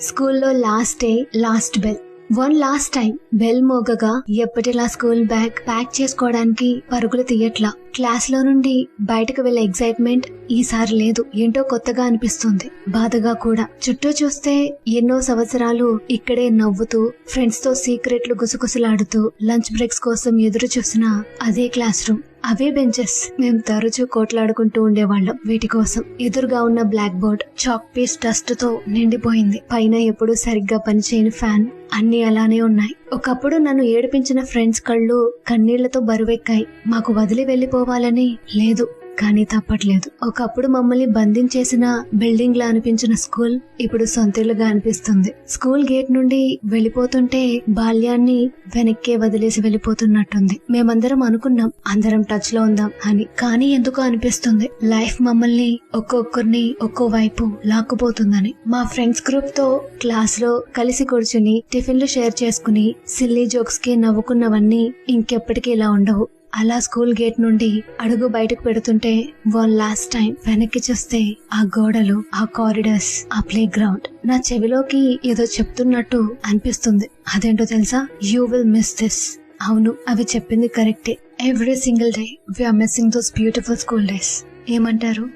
స్కూల్లో last day last bell. One last time bell మోగగా ఎప్పటిలా స్కూల్ బ్యాగ్ ప్యాక్ చేసుకోవడానికి పరుగులు తీయట్లా. క్లాస్ లో నుండి బయటకు వెళ్లే ఎక్సైట్మెంట్ ఈసారి లేదు. ఏంటో కొత్తగా అనిపిస్తుంది, బాధగా కూడా. చుట్టూ చూస్తే ఎన్నో సంవత్సరాలు ఇక్కడే నవ్వుతూ ఫ్రెండ్స్ తో సీక్రెట్లు గుసగుసలాడుతూ లంచ్ బ్రేక్స్ కోసం ఎదురు చూసిన అదే క్లాస్ రూమ్, అవే బెంచెస్. మేము తరచూ కోట్లాడుకుంటూ ఉండేవాళ్ళం వీటి కోసం. ఎదురుగా ఉన్న black board chalk piece dust తో నిండిపోయింది. పైన ఎప్పుడూ సరిగ్గా పనిచేయని ఫ్యాన్, అన్ని అలానే ఉన్నాయి. ఒకప్పుడు నన్ను ఏడిపించిన ఫ్రెండ్స్ కళ్ళు కన్నీళ్లతో బరువెక్కాయి. మాకు వదిలి వెళ్లిపోవాలని లేదు, కానీ తప్పట్లేదు. ఒకప్పుడు మమ్మల్ని బంధించేసిన బిల్డింగ్ లా అనిపించిన స్కూల్ ఇప్పుడు సొంతిల్లుగా అనిపిస్తుంది. స్కూల్ గేట్ నుండి వెళ్లిపోతుంటే బాల్యాన్ని వెనక్కే వదిలేసి వెళ్లిపోతున్నట్టుంది. మేమందరం అనుకున్నాం అందరం టచ్ లో ఉందాం అని, కానీ ఎందుకో అనిపిస్తుంది లైఫ్ మమ్మల్ని ఒక్కొక్కరిని ఒక్కో వైపు లాక్కుపోతుందని. మా ఫ్రెండ్స్ గ్రూప్ తో క్లాస్ లో కలిసి కూర్చుని టిఫిన్లు షేర్ చేసుకుని సిల్లీ జోక్స్ కి నవ్వుకున్నవన్నీ ఇంకెప్పటికీ ఇలా ఉండవు. అలా స్కూల్ గేట్ నుండి అడుగు బయటకు పెడుతుంటే వన్ లాస్ట్ టైం వెనక్కి చూస్తే ఆ గోడలు, ఆ కారిడార్స్, ఆ ప్లే గ్రౌండ్ నా చెవిలోకి ఏదో చెప్తున్నట్టు అనిపిస్తుంది. అదేంటో తెలుసా? You will miss this. అవును, అవి చెప్పింది కరెక్టే. Every single day we're missing those beautiful school days. ఏమంటారు?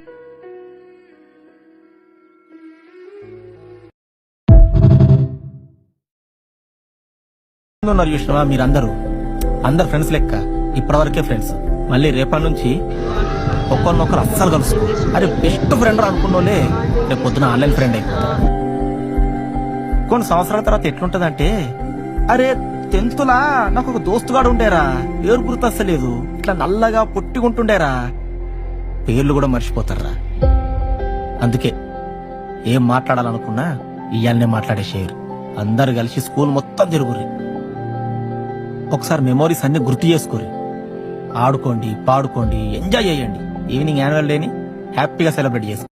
మీరందరూ అందరు ఫ్రెండ్స్ లెక్క ఇప్పటివరకే ఫ్రెండ్స్. మళ్ళీ రేపటి నుంచి ఒక్కరినొకరు అస్సలు కలుసుకో. అరే బెస్ట్ ఫ్రెండ్ అనుకున్నోలే రేపు పొద్దున ఆన్లైన్ ఫ్రెండ్ అయిపోతారు. కొన్ని సంవత్సరాల తర్వాత ఎట్లుంటదంటే, అరే 10th లా నాకు ఒక దోస్తుగాడు ఉండేరా, పేరు గుర్తొస్తలేదు, ఇట్లా నల్లగా పొట్టిగుంటుండేరా, పేర్లు కూడా మర్చిపోతారా. అందుకే ఏం మాట్లాడాలనుకున్నా ఇయాలనే మాట్లాడేసేయరు. అందరు కలిసి స్కూల్ మొత్తం తిరుగుర్రి. ఒకసారి మెమోరీస్ అన్ని గుర్తు చేసుకోరి. ఆడుకోండి, పాడుకోండి, ఎంజాయ్ చేయండి. ఈవినింగ్ యాన్యువల్ డేని హ్యాపీగా సెలబ్రేట్ చేసుకోండి.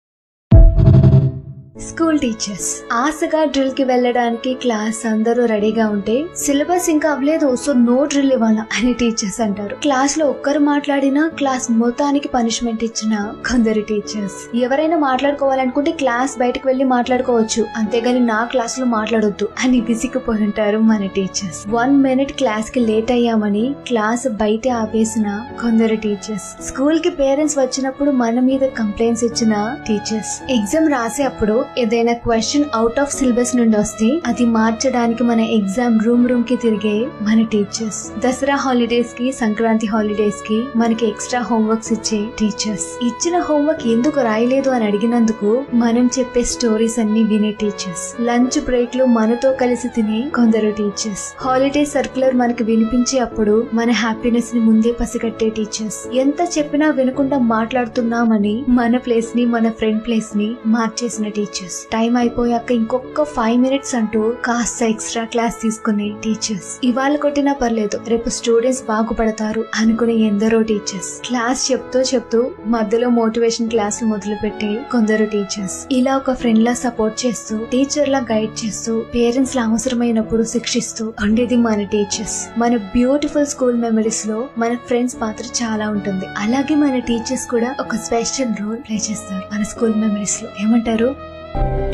స్కూల్ టీచర్స్ ఆశగా డ్రిల్ కి వెళ్ళడానికి క్లాస్ అందరూ రెడీగా ఉంటే సిలబస్ ఇంకా అవ్వలేదు, సో నో డ్రిల్ ఇవ్వాలా అని టీచర్స్ అంటారు. క్లాస్ లో ఒక్కరు మాట్లాడినా క్లాస్ మొత్తానికి పనిష్మెంట్ ఇచ్చిన కొందరు టీచర్స్. ఎవరైనా మాట్లాడుకోవాలనుకుంటే క్లాస్ బయటకు వెళ్లి మాట్లాడుకోవచ్చు, అంతేగాని నా క్లాస్ లో మాట్లాడొద్దు అని విసిగిపోయి ఉంటారు మన టీచర్స్. 1 minute క్లాస్ కి లేట్ అయ్యామని క్లాస్ బయట ఆపేసిన కొందరు టీచర్స్. స్కూల్ కి పేరెంట్స్ వచ్చినప్పుడు మన మీద కంప్లైంట్స్ ఇచ్చిన టీచర్స్. ఎగ్జామ్ రాసే అప్పుడు ఏదైనా క్వశ్చన్ అవుట్ ఆఫ్ సిలబస్ నుండి వస్తే అది మార్చడానికి మన ఎగ్జామ్ రూమ్ కి తిరిగే మన టీచర్స్. దసరా హాలిడేస్ కి, సంక్రాంతి హాలిడేస్ కి మనకి ఎక్స్ట్రా హోంవర్క్స్ ఇచ్చే టీచర్స్. ఇచ్చిన హోంవర్క్ ఎందుకు రాయలేదు అని అడిగినందుకు మనం చెప్పే స్టోరీస్ అన్ని వినే టీచర్స్. లంచ్ బ్రేక్ లో మనతో కలిసి తినే కొందరు టీచర్స్. హాలిడే సర్క్యులర్ మనకి వినిపించే అప్పుడు మన హ్యాపీనెస్ ని ముందే పసిగట్టే టీచర్స్. ఎంత చెప్పినా వినకుండా మాట్లాడుతున్నామని మన ప్లేస్ ని, మన ఫ్రెండ్ ప్లేస్ ని మార్చేసిన టీచర్స్. టైం అయిపోయాక ఇంకొక 5 minutes అంటూ కాస్త ఎక్స్ట్రా క్లాస్ తీసుకునే టీచర్స్. ఇవాళ కొట్టినా పర్లేదు, రేపు స్టూడెంట్స్ బాగుపడతారు అనుకునే ఎందరో టీచర్స్. క్లాస్ చెప్తూ మధ్యలో మోటివేషన్ క్లాసులు మొదలు పెట్టే కొందరు టీచర్స్. ఇలా ఒక ఫ్రెండ్ లా సపోర్ట్ చేస్తూ, టీచర్ లా గైడ్ చేస్తూ, పేరెంట్స్ లా అవసరమైనప్పుడు శిక్షిస్తూ ఉండేది మన టీచర్స్. మన బ్యూటిఫుల్ స్కూల్ మెమరీస్ లో మన ఫ్రెండ్స్ పాత్ర చాలా ఉంటుంది. అలాగే మన టీచర్స్ కూడా ఒక స్పెషల్ రోల్ ప్లే చేస్తారు మన స్కూల్ మెమరీస్ లో. ఏమంటారు?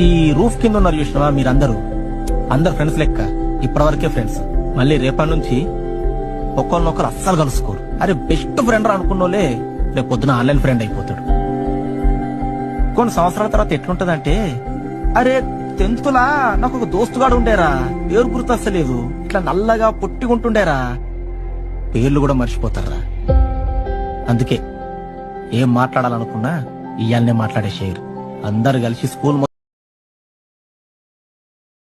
ఈ రూఫ్ కింద ఉన్నారు చూసినావా మీరందరూ అందరు ఫ్రెండ్స్ లెక్క ఇప్పటివరకే ఫ్రెండ్స్. మళ్ళీ రేపటి నుంచి ఒక్కరినొకరు అస్సలు కలుసుకోరు. అరే బెస్ట్ ఫ్రెండ్ అనుకున్నోలే రేపు పొద్దున ఆన్లైన్ ఫ్రెండ్ అయిపోతాడు. కొన్ని సంవత్సరాల తర్వాత ఎట్లుంటదంటే, అరే 10th లా నాకు ఒక దోస్తుగాడు ఉండేరా, పేరు గుర్తొస్తలేదు, ఇట్లా నల్లగా పొట్టిగుంటుండేరా, పేర్లు కూడా మర్చిపోతారా. అందుకే ఏం మాట్లాడాలనుకున్నా ఇయాలనే మాట్లాడేసేయరు. అందరు కలిసి స్కూల్